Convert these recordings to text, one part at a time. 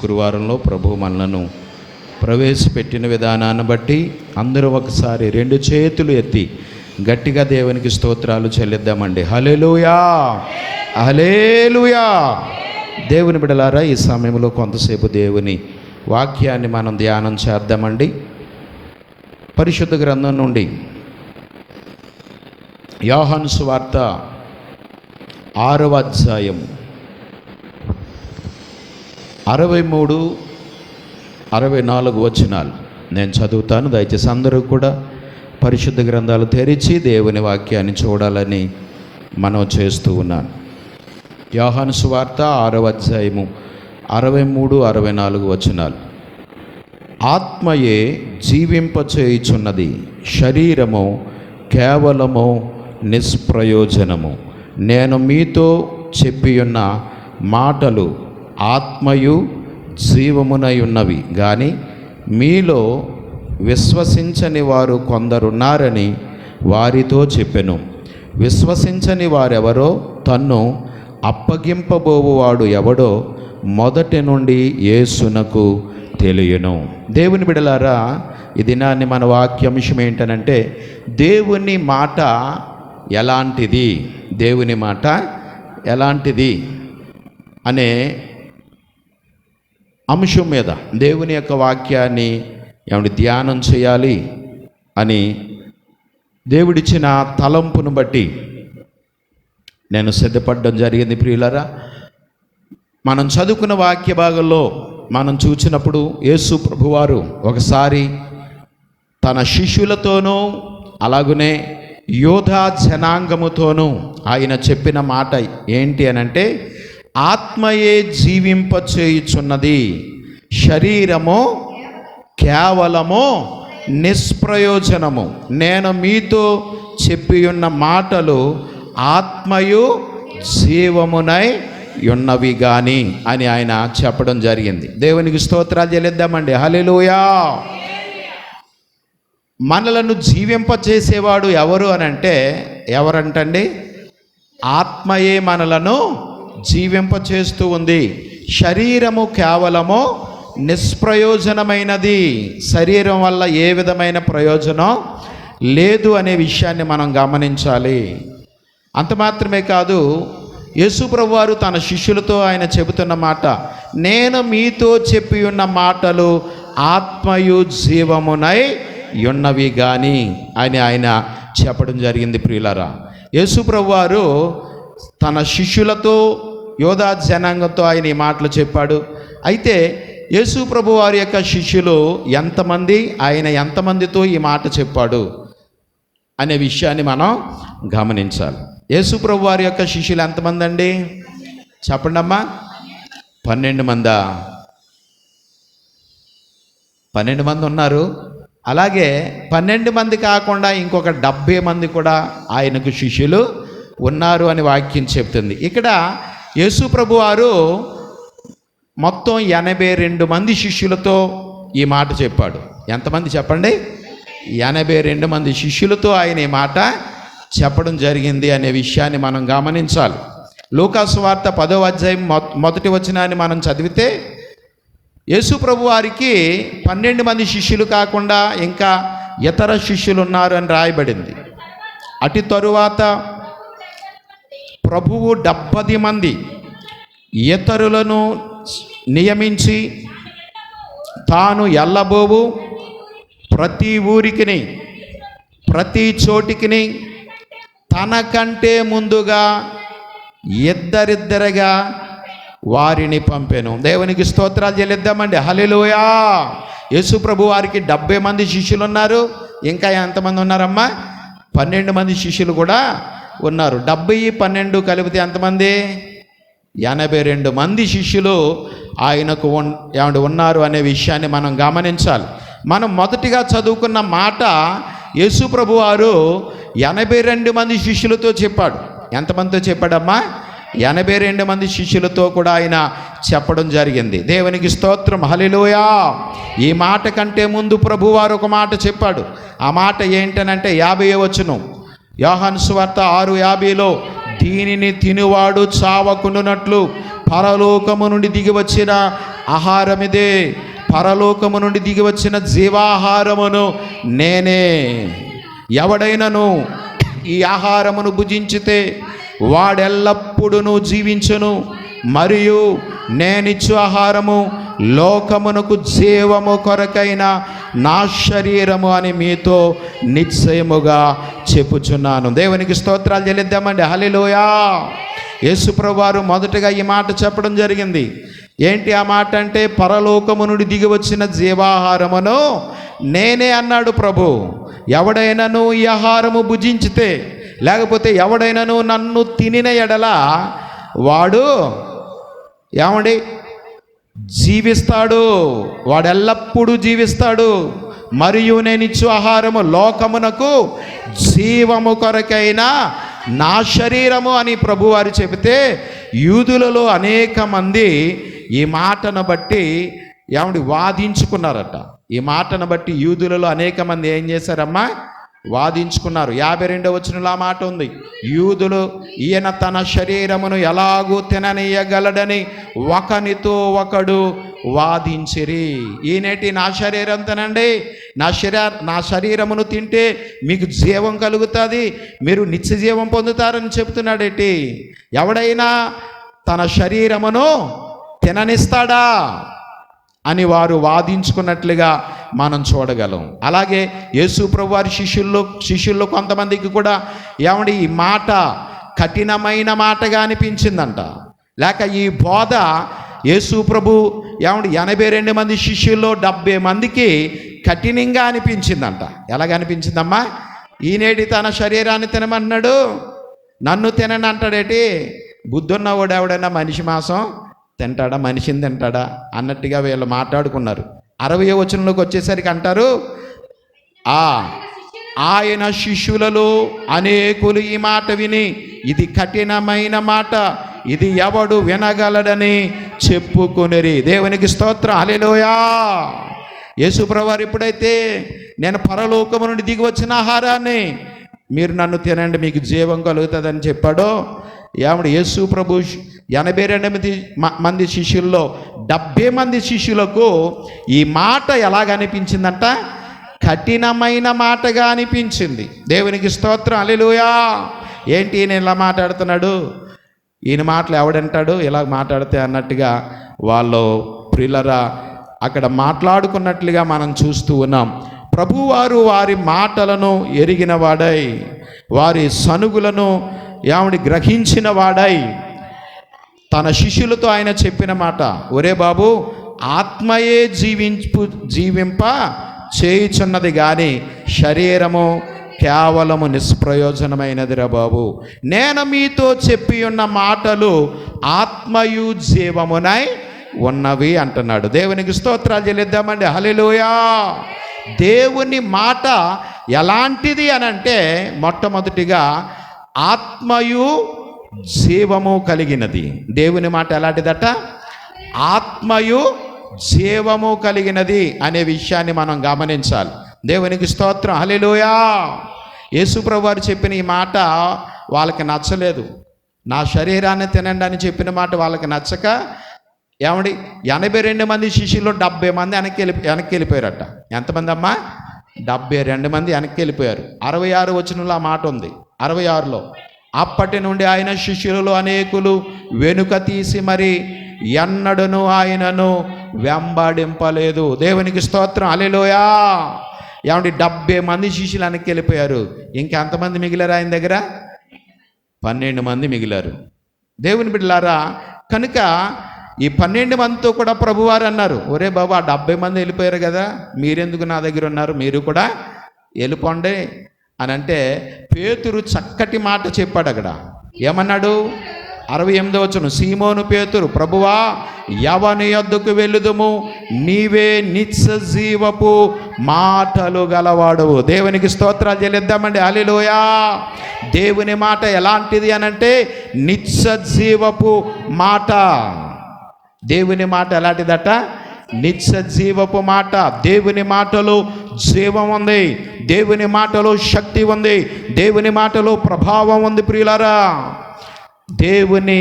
శుక్రవారంలో ప్రభు మనలను ప్రవేశపెట్టిన విధానాన్ని బట్టి అందరూ ఒకసారి రెండు చేతులు ఎత్తి గట్టిగా దేవునికి స్తోత్రాలు చెల్లిద్దామండి. హల్లెలూయా, హల్లెలూయా. దేవుని బిడ్డలారా, ఈ సమయంలో కొంతసేపు దేవుని వాక్యాన్ని మనం ధ్యానం చేద్దామండి. పరిశుద్ధ గ్రంథం నుండి యోహాను సువార్త 6వ అధ్యాయం 63, 64 వచనాలు నేను చదువుతాను. దయచేసి అందరూ కూడా పరిశుద్ధ గ్రంథాలు తెరిచి దేవుని వాక్యాన్ని చూడాలని మనం చేస్తూ ఉన్నాను. యోహాను సువార్త 6వ అధ్యాయము 63, 64 వచనాలు. ఆత్మయే జీవింపచేయుచున్నది, శరీరము కేవలము నిష్ప్రయోజనము. నేను మీతో చెప్పియున్న మాటలు ఆత్మయు జీవమునై ఉన్నవి, కానీ మీలో విశ్వసించని వారు కొందరున్నారని వారితో చెప్పెను. విశ్వసించని వారెవరో, తన్ను అప్పగింపబోవువాడు ఎవడో మొదటి నుండి యేసునకు తెలియను. దేవుని బిడలారా, ఈ దినాన్ని మన వాక్యాంశం ఏంటనంటే దేవుని మాట ఎలాంటిది, దేవుని మాట ఎలాంటిది అనే అంశం మీద దేవుని యొక్క వాక్యాన్ని ధ్యానం చేయాలి అని దేవుడిచ్చిన తలంపును బట్టి నేను సిద్ధపడడం జరిగింది. ప్రియులారా, మనం చదువుకున్న వాక్య భాగంలో మనం చూసినప్పుడు యేసు ప్రభువారు ఒకసారి తన శిష్యులతోనూ అలాగనే యోధా జనాంగముతోనూ ఆయన చెప్పిన మాట ఏంటి అనంటే, ఆత్మయే జీవింపచేయుచున్నది, శరీరము కేవలము నిష్ప్రయోజనము. నేను మీతో చెప్పియున్న మాటలు ఆత్మయు జీవమునై ఉన్నవి కానీ అని ఆయన చెప్పడం జరిగింది. దేవునికి స్తోత్రాలు చెల్లిద్దామండి. హల్లెలూయా. మనలను జీవింపచేసేవాడు ఎవరు అనంటే, ఎవరంటండి? ఆత్మయే మనలను జీవింపచేస్తూ ఉంది. శరీరము కేవలము నిష్ప్రయోజనమైనది, శరీరం వల్ల ఏ విధమైన ప్రయోజనం లేదు అనే విషయాన్ని మనం గమనించాలి. అంత మాత్రమే కాదు, యేసు ప్రభువారు తన శిష్యులతో ఆయన చెబుతున్న మాట, నేను మీతో చెప్పి ఉన్న మాటలు ఆత్మయు జీవమునై ఉన్నవి కానీ అని ఆయన చెప్పడం జరిగింది. ప్రియులారా, యేసు ప్రభువారు తన శిష్యులతో యోధా జనాంగంతో ఆయన ఈ మాటలు చెప్పాడు. అయితే యేసు ప్రభువారి యొక్క శిష్యులు ఎంతమంది, ఆయన ఎంతమందితో ఈ మాట చెప్పాడు అనే విషయాన్ని మనం గమనించాలి. యేసు ప్రభువారి యొక్క శిష్యులు ఎంతమంది అండి? చెప్పండి అమ్మా. 12 మందా? 12 మంది ఉన్నారు. అలాగే 12 మంది కాకుండా ఇంకొక 70 మంది కూడా ఆయనకు శిష్యులు ఉన్నారు అని వాక్యం చెప్తుంది. ఇక్కడ యేసు ప్రభువారు మొత్తం 82 మంది శిష్యులతో ఈ మాట చెప్పాడు. ఎంతమంది చెప్పండి? 82 మంది శిష్యులతో ఆయన ఈ మాట చెప్పడం జరిగింది అనే విషయాన్ని మనం గమనించాలి. లూకా సువార్త 10వ అధ్యాయం మొదటి వచనాన్ని మనం చదివితే, యేసు ప్రభువారికి 12 మంది శిష్యులు కాకుండా ఇంకా ఇతర శిష్యులు ఉన్నారు అని రాయబడింది. అటు తరువాత ప్రభువు 70 మంది ఇతరులను నియమించి తాను ఎల్లబోవు ప్రతి ఊరికిని ప్రతి చోటికిని తనకంటే ముందుగా ఇద్దరిద్దరుగా వారిని పంపెను. దేవునికి స్తోత్రాలు చెల్లిద్దామండి. హల్లెలూయా. యేసు ప్రభు వారికి 70 మంది శిష్యులు ఉన్నారు. ఇంకా ఎంతమంది ఉన్నారమ్మా? 12 మంది శిష్యులు కూడా ఉన్నారు. 70, 12 కలిపితే ఎంతమంది? 82 మంది శిష్యులు ఆయనకు ఉన్నారు అనే విషయాన్ని మనం గమనించాలి. మనం మొదటిగా చదువుకున్న మాట యేసు ప్రభు వారు 82 మంది శిష్యులతో చెప్పాడు. ఎంతమందితో చెప్పాడమ్మా? 82 మంది శిష్యులతో కూడా ఆయన చెప్పడం జరిగింది. దేవునికి స్తోత్రం. హల్లెలూయా. ఈ మాట కంటే ముందు ప్రభువారు ఒక మాట చెప్పాడు. ఆ మాట ఏంటనంటే 50వ వచనం, యోహాను సువార్త 6:50లో, దీనిని తినువాడు చావకుండునట్లు పరలోకము నుండి దిగి వచ్చిన ఆహారం ఇదే, పరలోకము నుండి దిగి వచ్చిన జీవాహారమును నేనే. ఎవడైనను ఈ ఆహారమును భుజించితే వాడెల్లప్పుడూ జీవించును, మరియు నేనిచ్చు ఆహారము లోకమునకు జీవము కొరకైన నా శరీరము అని మీతో నిశ్చయముగా చెప్పుచున్నాను. దేవునికి స్తోత్రాలు చెల్లిద్దామండి. హల్లెలూయా. యేసుప్రభువు వారు మొదటగా ఈ మాట చెప్పడం జరిగింది. ఏంటి ఆ మాట అంటే, పరలోకము నుండి దిగి వచ్చిన జీవాహారమును నేనే అన్నాడు ప్రభు. ఎవడైనాను ఈ ఆహారము భుజించితే, లేకపోతే ఎవడైనాను నన్ను తినిన ఎడల వాడు ఏమండి జీవిస్తాడు, వాడు ఎల్లప్పుడూ జీవిస్తాడు, మరియు నేను ఇచ్చు ఆహారము లోకమునకు జీవము కొరకైన నా శరీరము అని ప్రభువారు చెబితే, యూదులలో అనేక మంది ఈ మాటను బట్టి ఏమండి వాదించుకున్నారట. ఈ మాటను బట్టి యూదులలో అనేక మంది ఏం చేశారమ్మా? వాదించుకున్నారు. 52వ వచనంలో ఆ మాట ఉంది. యూదులు ఈయన తన శరీరమును ఎలాగూ తిననీయగలడని ఒకనితో ఒకడు వాదించిరి. ఈనేటి నా శరీరం తినండి, నా శరీరమును తింటే మీకు జీవం కలుగుతుంది, మీరు నిత్య జీవం పొందుతారని చెప్తున్నాడేటి. ఎవడైనా తన శరీరమును తిననిస్తాడా అని వాదించుకున్నట్లుగా మనం చూడగలం. అలాగే యేసు ప్రభు వారి శిష్యుల్లో కొంతమందికి కూడా ఏమండి ఈ మాట కఠినమైన మాటగా అనిపించిందంట. లేక ఈ బోధ యేసు ప్రభు ఏమండి 82 మంది శిష్యుల్లో 70 మందికి కఠినంగా అనిపించిందంట. ఎలాగ అనిపించిందమ్మా? ఈనేటి తన శరీరాన్ని తినమన్నాడు, నన్ను తినని అంటాడేటి? బుద్ధున్నవాడు ఎవడైనా మనిషి మాంసం తింటాడా, మనిషిని తింటాడా అన్నట్టుగా వీళ్ళు మాట్లాడుకున్నారు. 60వ వచనంలోకి వచ్చేసరికి అంటారు, ఆయన శిష్యులలో అనేకులు ఈ మాట విని, ఇది కఠినమైన మాట, ఇది ఎవడు వినగలడని చెప్పుకొనిరి. దేవునికి స్తోత్రం. హల్లెలూయా. యేసుప్రభువు వారు ఎప్పుడైతే నేను పరలోకము నుండి దిగి వచ్చిన ఆహారాన్ని మీరు నన్ను తినండి మీకు జీవం కలుగుతుందని చెప్పాడో, ఏమంటే యేసు ప్రభు 82 మంది శిష్యుల్లో 70 మంది శిష్యులకు ఈ మాట ఎలాగనిపించిందంట? కఠినమైన మాటగా అనిపించింది. దేవునికి స్తోత్రం. హల్లెలూయా. ఏంటి ఈయన ఇలా మాట్లాడుతున్నాడు, ఈయన మాటలు ఎవడంటాడు ఇలా మాట్లాడితే అన్నట్టుగా వాళ్ళు ప్రియులరా అక్కడ మాట్లాడుకున్నట్లుగా మనం చూస్తూ ఉన్నాం. ప్రభువారు వారి మాటలను ఎరిగిన వాడై, వారి సనుగులను ఏమని గ్రహించిన వాడై తన శిష్యులతో ఆయన చెప్పిన మాట, ఒరే బాబు, ఆత్మయే జీవింప చేయుచున్నది కానీ శరీరము కేవలము నిష్ప్రయోజనమైనదిరా బాబు. నేను మీతో చెప్పి ఉన్న మాటలు ఆత్మయు జీవమునై ఉన్నవి అంటున్నాడు. దేవునికి స్తోత్రాలు చెల్లిద్దామండి. హల్లెలూయా. దేవుని మాట ఎలాంటిది అని అంటే, మొట్టమొదటిగా ఆత్మయు జీవము కలిగినది. దేవుని మాట ఎలాంటిదట? ఆత్మయు జీవము కలిగినది అనే విషయాన్ని మనం గమనించాలి. దేవునికి స్తోత్రం. హల్లెలూయా. యేసుప్రభు వారు చెప్పిన ఈ మాట వాళ్ళకి నచ్చలేదు. నా శరీరాన్ని తినండి అని చెప్పిన మాట వాళ్ళకి నచ్చక ఏమండి 82 మంది శిష్యుల్లో 70 మంది వెనక్కి వెళ్ళిపోయారట. ఎంతమంది అమ్మా? 72 మంది వెనక్కి వెళ్ళిపోయారు. 66 వచనంలో ఆ మాట ఉంది. 66లో అప్పటి నుండి ఆయన శిష్యులలో అనేకులు వెనుక తీసి మరి ఎన్నడను ఆయనను వెంబడింపలేదు. దేవునికి స్తోత్రం. హల్లెలూయా. ఏమండి 70 మంది శిష్యులు వెనక్కి వెళ్ళిపోయారు. ఇంకెంతమంది మిగిలారు ఆయన దగ్గర? 12 మంది మిగిలారు. దేవుని బిడ్డలారా, కనుక ఈ 12 మందితో కూడా ప్రభువారు అన్నారు, ఒరే బాబు, ఆ 70 మంది వెళ్ళిపోయారు కదా, మీరెందుకు నా దగ్గర ఉన్నారు, మీరు కూడా వెళ్ళిపోండి అని అంటే, పేతురు చక్కటి మాట చెప్పాడు అక్కడ. ఏమన్నాడు? 68వ వచనం, సీమోను పేతురు, ప్రభువా, ఎవని యొద్దకు వెళ్ళుదుము, నీవే నిత్య జీవపు మాటలు గలవాడవు. దేవునికి స్తోత్రాలు చెల్లిద్దామండి. హల్లెలూయా. దేవుని మాట ఎలాంటిది అనంటే నిత్య జీవపు మాట. దేవుని మాట ఎలాంటిదట? నిత్య జీవపు మాట. దేవుని మాటలో జీవం ఉంది, దేవుని మాటలో శక్తి ఉంది, దేవుని మాటలో ప్రభావం ఉంది. ప్రియులారా, దేవుని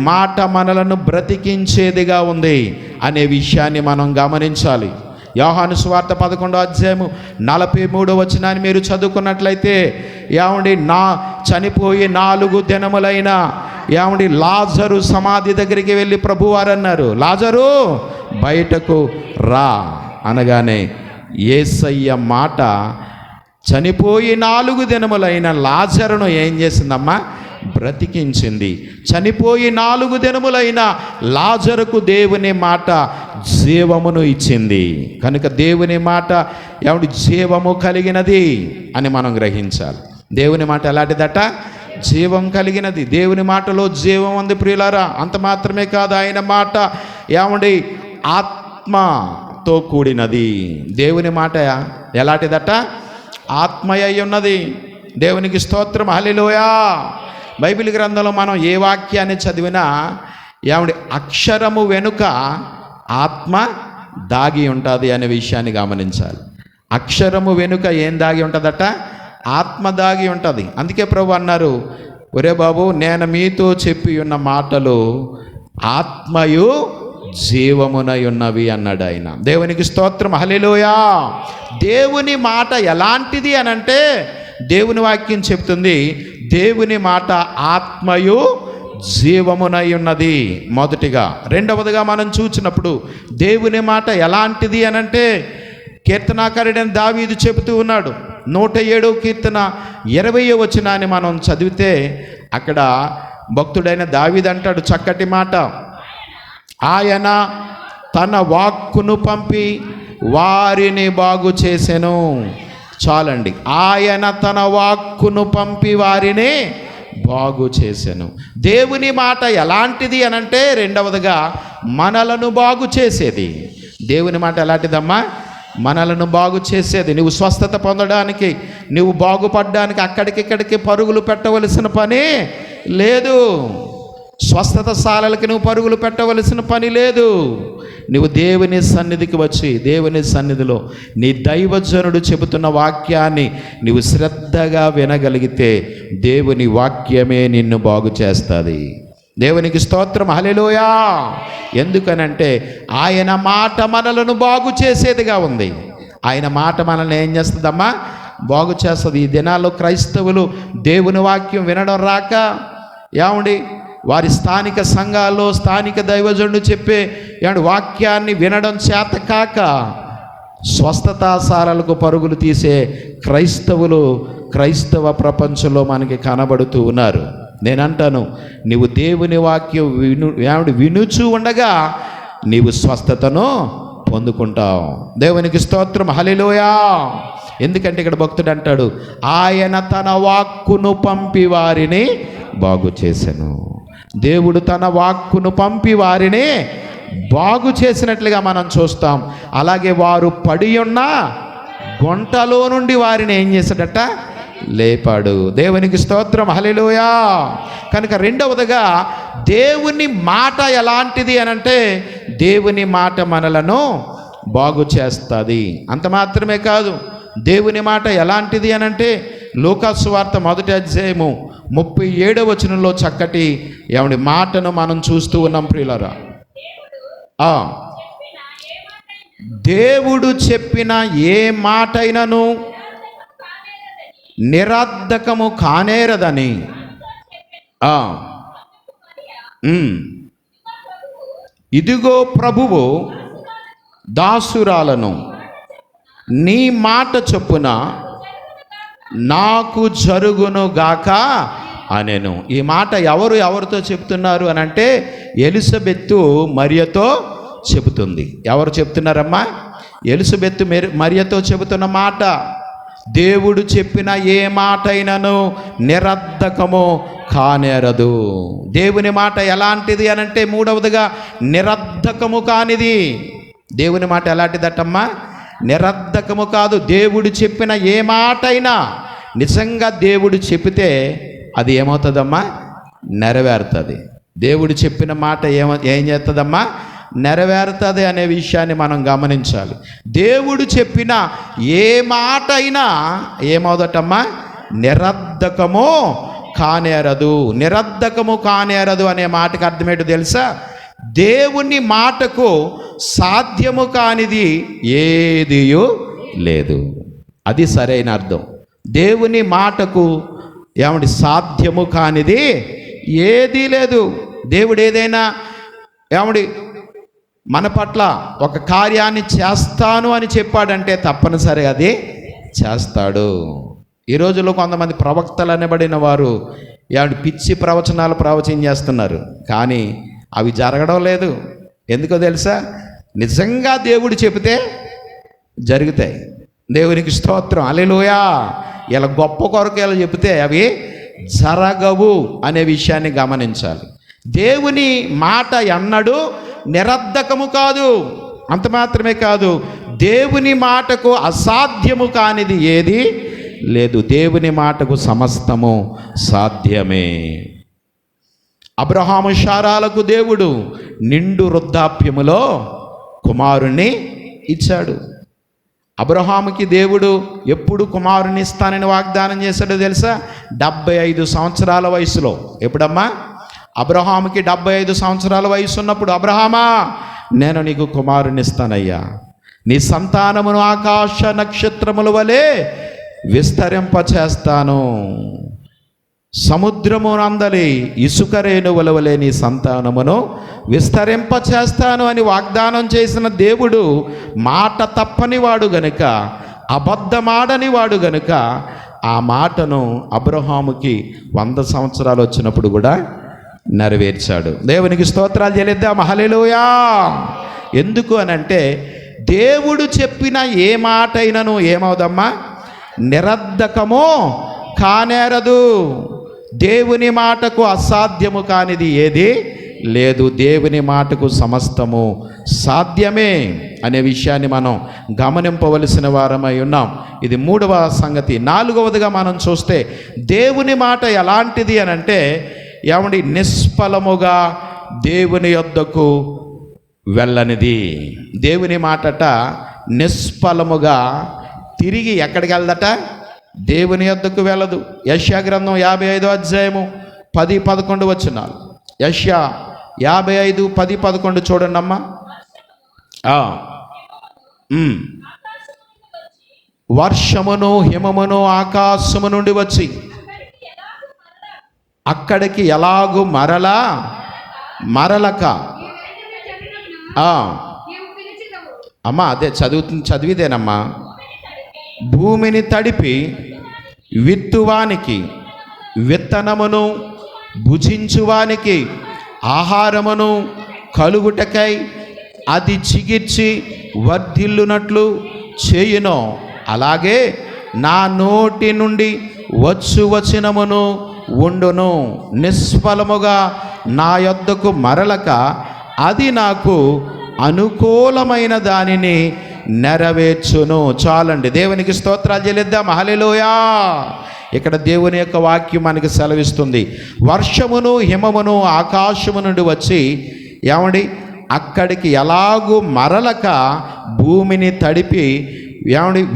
మాట మనలను బ్రతికించేదిగా ఉంది అనే విషయాన్ని మనం గమనించాలి. యోహాను సువార్త 11:43 మీరు చదువుకున్నట్లయితే చనిపోయి 4 దినములైన లాజరు సమాధి దగ్గరికి వెళ్ళి ప్రభువారు అన్నారు, లాజరు బయటకు రా అనగానే యేసయ్య మాట చనిపోయి 4 దినములైన లాజరును ఏం చేసిందమ్మా? బ్రతికించింది. చనిపోయి 4 దినములైన లాజరుకు దేవుని మాట జీవమును ఇచ్చింది. కనుక దేవుని మాట జీవము కలిగినది అని మనం గ్రహించాలి. దేవుని మాట ఎలాంటిదట? జీవం కలిగినది. దేవుని మాటలో జీవం ఉంది ప్రియులారా. అంత మాత్రమే కాదు, ఆయన మాట ఆత్మతో కూడినది. దేవుని మాట ఎలాంటిదట? ఆత్మయ్య ఉన్నది. దేవునికి స్తోత్రం, హల్లెలూయా. బైబిల్ గ్రంథంలో మనం ఏ వాక్యాన్ని చదివినా అక్షరము వెనుక ఆత్మ దాగి ఉంటుంది అనే విషయాన్ని గమనించాలి. అక్షరము వెనుక ఏం దాగి ఉంటుందట? ఆత్మ దాగి ఉంటుంది. అందుకే ప్రభు అన్నారు, ఒరే బాబు, నేను మీతో చెప్పి ఉన్న మాటలు ఆత్మయు జీవమునై ఉన్నవి అన్నాడు ఆయన. దేవునికి స్తోత్రం, హల్లెలూయా. దేవుని మాట ఎలాంటిది అనంటే దేవుని వాక్యం చెప్తుంది, దేవుని మాట ఆత్మయు జీవమునై ఉన్నది మొదటిగా. రెండవదిగా మనం చూసినప్పుడు దేవుని మాట ఎలాంటిది అనంటే కీర్తనాకారుడైన దావీదు చెబుతూ ఉన్నాడు. 107వ కీర్తన 20వ వచనాన్ని మనం చదివితే అక్కడ భక్తుడైన దావీదు అంటాడు చక్కటి మాట, ఆయన తన వాక్కును పంపి వారిని బాగు చేసెను. చాలండి, ఆయన తన వాక్కును పంపి వారిని బాగు చేసెను. దేవుని మాట ఎలాంటిది అనంటే రెండవదిగా మనలను బాగు చేసేది. దేవుని మాట ఎలాంటిదమ్మా? మనలను బాగు చేసేది. నువ్వు స్వస్థత పొందడానికి, నువ్వు బాగుపడడానికి అక్కడికిక్కడికి పరుగులు పెట్టవలసిన పని లేదు. స్వస్థత శాలలకి నువ్వు పరుగులు పెట్టవలసిన పని లేదు. నువ్వు దేవుని సన్నిధికి వచ్చి దేవుని సన్నిధిలో నీ దైవజనుడు చెబుతున్న వాక్యాన్ని నువ్వు శ్రద్ధగా వినగలిగితే దేవుని వాక్యమే నిన్ను బాగు చేస్తుంది. దేవునికి స్తోత్రం, హల్లెలూయా. ఎందుకనంటే ఆయన మాట మనలను బాగు చేసేదిగా ఉంది. ఆయన మాట మనల్ని ఏం చేస్తుందమ్మా? బాగు చేస్తుంది. ఈ దినాల్లో క్రైస్తవులు దేవుని వాక్యం వినడం రాక వారి స్థానిక సంఘాల్లో స్థానిక దైవజనుడు చెప్పే వాక్యాన్ని వినడం చేత కాక స్వస్థతాసారాలకు పరుగులు తీసే క్రైస్తవ ప్రపంచంలో మనకి కనబడుతూ ఉన్నారు. నేనంటాను, నీవు దేవుని వాక్యం వినుచూ ఉండగా నీవు స్వస్థతను పొందుకుంటావు. దేవునికి స్తోత్రం, హల్లెలూయా. ఎందుకంటే ఇక్కడ భక్తుడు అంటాడు, ఆయన తన వాక్కును పంపి వారిని బాగు చేసెను. దేవుడు తన వాక్కును పంపి వారిని బాగు చేసినట్లుగా మనం చూస్తాం. అలాగే వారు పడి ఉన్న గుంటలో నుండి వారిని ఏం చేశాడట? లేపాడు. దేవునికి స్తోత్రం, హల్లెలూయా. కనుక రెండవదిగా దేవుని మాట ఎలాంటిది అనంటే దేవుని మాట మనలను బాగు చేస్తుంది. అంత మాత్రమే కాదు, దేవుని మాట ఎలాంటిది అనంటే లూకాసు వార్త 1:37 వచనంలో చక్కటి మాటను మనం చూస్తూ ఉన్నాం ప్రియులారా. దేవుడు చెప్పిన ఏ మాటైనను నిరర్ధకము కానేరదని. ఇదిగో ప్రభువు దాసురాలను నీ మాట చొప్పున నాకు జరుగును గాక అనెను. ఈ మాట ఎవరితో చెప్తున్నారు అనంటే ఎలిజబెత్తు మరియతో చెబుతుంది. ఎవరు చెప్తున్నారమ్మా? ఎలిజబెత్తు మరియతో చెబుతున్న మాట. దేవుడు చెప్పిన ఏ మాటైనను నిరర్ధకము కానేరదు. దేవుని మాట ఎలాంటిది అనంటే మూడవదిగా నిరర్ధకము కానిది. దేవుని మాట ఎలాంటిదటమ్మా? నిరర్ధకము కాదు. దేవుడు చెప్పిన ఏ మాటైనా నిజంగా దేవుడు చెప్పితే అది ఏమవుతుందమ్మా? నెరవేరుతుంది. దేవుడు చెప్పిన మాట ఏం చేస్తుందమ్మా? నెరవేరుతుంది అనే విషయాన్ని మనం గమనించాలి. దేవుడు చెప్పిన ఏ మాట అయినా ఏమవుదటమ్మా? నిరర్ధకము కానేరదు. నిరర్ధకము కానేరదు అనే మాటకు అర్థమేంటో తెలుసా? దేవుని మాటకు సాధ్యము కానిది ఏదియూ లేదు. అది సరైన అర్థం. దేవుని మాటకు సాధ్యము కానిది ఏదీ లేదు. దేవుడు ఏదైనా మన పట్ల ఒక కార్యాన్ని చేస్తాను అని చెప్పాడంటే తప్పనిసరి అది చేస్తాడు. ఈ రోజుల్లో కొంతమంది ప్రవక్తలు అనబడిన వారు పిచ్చి ప్రవచనాలు ప్రవచనం చేస్తున్నారు, కానీ అవి జరగడం లేదు. ఎందుకో తెలుసా? నిజంగా దేవుడు చెబితే జరుగుతాయి. దేవునికి స్తోత్రం, హల్లెలూయా. ఇలా గొప్ప కొరకేలు చెబితే అవి జరగవు అనే విషయాన్ని గమనించాలి. దేవుని మాట ఎన్నడూ నిరర్ధకము కాదు. అంత మాత్రమే కాదు, దేవుని మాటకు అసాధ్యము కానిది ఏది లేదు. దేవుని మాటకు సమస్తము సాధ్యమే. అబ్రహాము శారాలకు దేవుడు నిండు వృద్ధాప్యములో కుమారుణ్ణి ఇచ్చాడు. అబ్రహాముకి దేవుడు ఎప్పుడు కుమారుని ఇస్తానని వాగ్దానం చేశాడో తెలుసా? 75 సంవత్సరాల వయసులో. ఎప్పుడమ్మా? అబ్రహాముకి 75 సంవత్సరాల వయసు ఉన్నప్పుడు, అబ్రహామా, నేను నీకు కుమారుని ఇస్తానయ్యా, నీ సంతానమును ఆకాశ నక్షత్రముల వలె విస్తరింపచేస్తాను, సముద్రమునందలి ఇసుక రేణువుల వలె నీ సంతానమును విస్తరింపచేస్తాను అని వాగ్దానం చేసిన దేవుడు మాట తప్పని వాడు గనుక, అబద్ధమాడని వాడు గనుక ఆ మాటను అబ్రహాముకి 100 సంవత్సరాలు వచ్చినప్పుడు కూడా నెరవేర్చాడు. దేవునికి స్తోత్రాలు చెల్లిద్దాం, హల్లెలూయా. ఎందుకు అనంటే దేవుడు చెప్పిన ఏ మాట అయినను ఏమవుదమ్మా? నిరర్ధకము కానేరదు. దేవుని మాటకు అసాధ్యము కానిది ఏది లేదు. దేవుని మాటకు సమస్తము సాధ్యమే అనే విషయాన్ని మనం గమనింపవలసిన వారమై ఉన్నాం. ఇది 3వ సంగతి. 4వదిగా మనం చూస్తే దేవుని మాట ఎలాంటిది అనంటే నిష్ఫలముగా దేవుని యొద్దకు వెళ్ళనిది. దేవుని మాటట నిష్ఫలముగా తిరిగి ఎక్కడికి వెళ్దట? దేవుని యొద్దకు వెళ్ళదు. యెషయా గ్రంథం 55వ అధ్యాయము 10-11 వచనాలు. యెషయా 55:10-11 చూడండి అమ్మా. వర్షమును హిమమును ఆకాశము నుండి వచ్చి అక్కడికి ఎలాగూ మరలక అమ్మా, అదే చదివితేనమ్మా. భూమిని తడిపి విత్తువానికి విత్తనమును, భుజించువానికి ఆహారమును కలుగుటకై అది చిగిర్చి వర్ధిల్లునట్లు చేయును, అలాగే నా నోటి నుండి వచ్చు వచనమును ఉండును. నిష్ఫలముగా నా యొద్దకు మరలక అది నాకు అనుకూలమైన దానిని నెరవేర్చును. చాలండి, దేవునికి స్తోత్రాలు చెల్లిద్దాం, హల్లెలూయా. ఇక్కడ దేవుని యొక్క వాక్యం మనకి సెలవిస్తుంది. వర్షమును హిమమును ఆకాశము నుండి వచ్చి అక్కడికి ఎలాగూ మరలక భూమిని తడిపి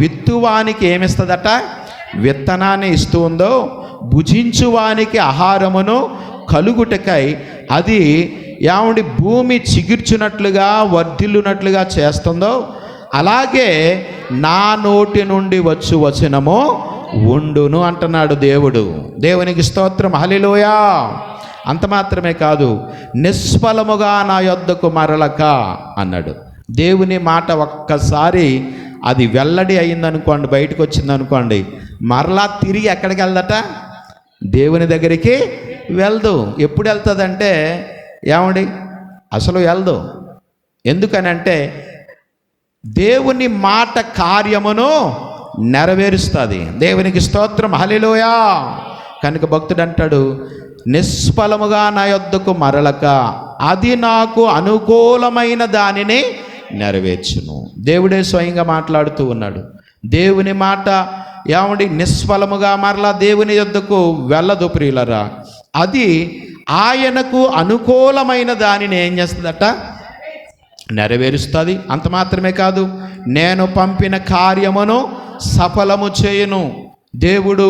విత్తువానికి ఏమిస్తుందట? విత్తనాన్ని ఇస్తూ ఉందో, భుజించువానికి ఆహారమును కలుగుటకై అది భూమి చిగుర్చున్నట్లుగా వర్ధిల్లునట్లుగా చేస్తుందో, అలాగే నా నోటి నుండి వచ్చు వచనము ఉండును అంటున్నాడు దేవుడు. దేవునికి స్తోత్రం, హల్లెలూయా. అంత మాత్రమే కాదు, నిష్ఫలముగా నా యొద్దకు మరలక అన్నాడు. దేవుని మాట ఒక్కసారి అది వెల్లడి అయిందనుకోండి, బయటకు వచ్చిందనుకోండి, మరలా తిరిగి ఎక్కడికి వెళ్దట? దేవుని దగ్గరికి వెళ్దు. ఎప్పుడు వెళ్తుందంటే అసలు వెళ్దు. ఎందుకనంటే దేవుని మాట కార్యమును నెరవేరుస్తుంది. దేవునికి స్తోత్రం, హల్లెలూయా. కనుక భక్తుడు అంటాడు, నిష్ఫలముగా నా యొద్దకు మరలక అది నాకు అనుకూలమైన దానిని నెరవేర్చును. దేవుడే స్వయంగా మాట్లాడుతూ ఉన్నాడు. దేవుని మాట నిష్ఫలముగా మరలా దేవుని యొద్దకు వెళ్ళదు ప్రియులరా. అది ఆయనకు అనుకూలమైన దానిని ఏం చేస్తుందట? నెరవేరుస్తుంది. అంత మాత్రమే కాదు, నేను పంపిన కార్యమును సఫలము చేయును. దేవుడు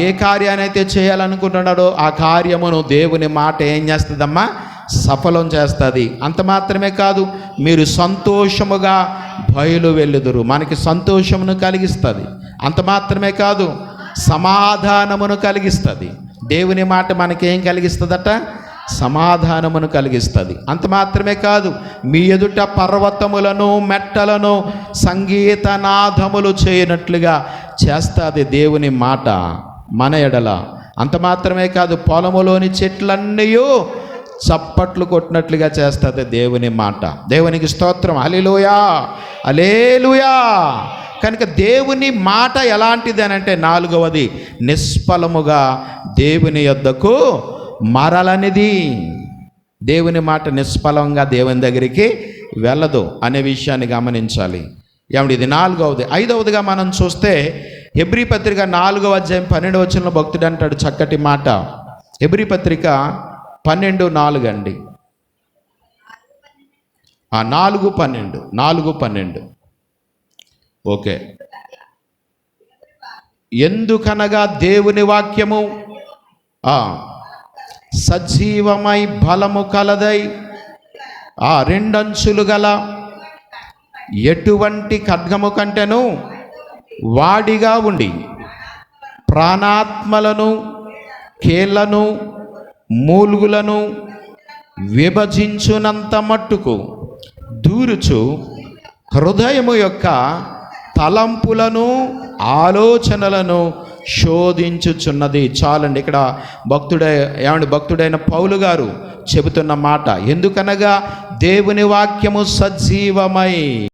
ఏ కార్యాన్ని అయితే చేయాలనుకుంటున్నాడో ఆ కార్యమును దేవుని మాట ఏం చేస్తుందమ్మా? సఫలం చేస్తుంది. అంత మాత్రమే కాదు, మీరు సంతోషముగా బయలు వెళ్ళుదురు, మనకి సంతోషమును కలిగిస్తుంది. అంత మాత్రమే కాదు, సమాధానమును కలిగిస్తుంది. దేవుని మాట మనకేం కలిగిస్తుందట? సమాధానమును కలిగిస్తుంది. అంత మాత్రమే కాదు, మీ ఎదుట పర్వతములను మెట్టలను సంగీతనాదములు చేయనట్లుగా చేస్తుంది దేవుని మాట మన ఎడల. అంత మాత్రమే కాదు, పొలములోని చెట్లన్నీ చప్పట్లు కొట్టినట్లుగా చేస్తుంది దేవుని మాట. దేవునికి స్తోత్రం. హల్లెలూయా, హల్లెలూయా. కనుక దేవుని మాట ఎలాంటిది అని అంటే, 4వది, నిష్ఫలముగా దేవుని యొద్దకు మరలనిది. దేవుని మాట నిష్ఫలంగా దేవుని దగ్గరికి వెళ్ళదు అనే విషయాన్ని గమనించాలి. ఏమంటే ఇది 4వది. 5వదిగా మనం చూస్తే హెబ్రీ పత్రిక 4వ అధ్యాయం 12వ వచనంలో భక్తుడు అంటాడు చక్కటి మాట. హెబ్రీ పత్రిక 12:4 అండి. 4:12 ఓకే. ఎందుకనగా దేవుని వాక్యము సజీవమై బలము కలదై రెండంచులు గల ఎటువంటి ఖడ్గము కంటెను వాడిగా ఉండి ప్రాణాత్మలను కీళ్లను మూలుగులను విభజించునంత మట్టుకు దూరుచు హృదయము యొక్క తలంపులను ఆలోచనలను శోధించుచున్నది. చాలండి. ఇక్కడ భక్తుడైన పౌలు గారు చెబుతున్న మాట, ఎందుకనగా దేవుని వాక్యము సజీవమై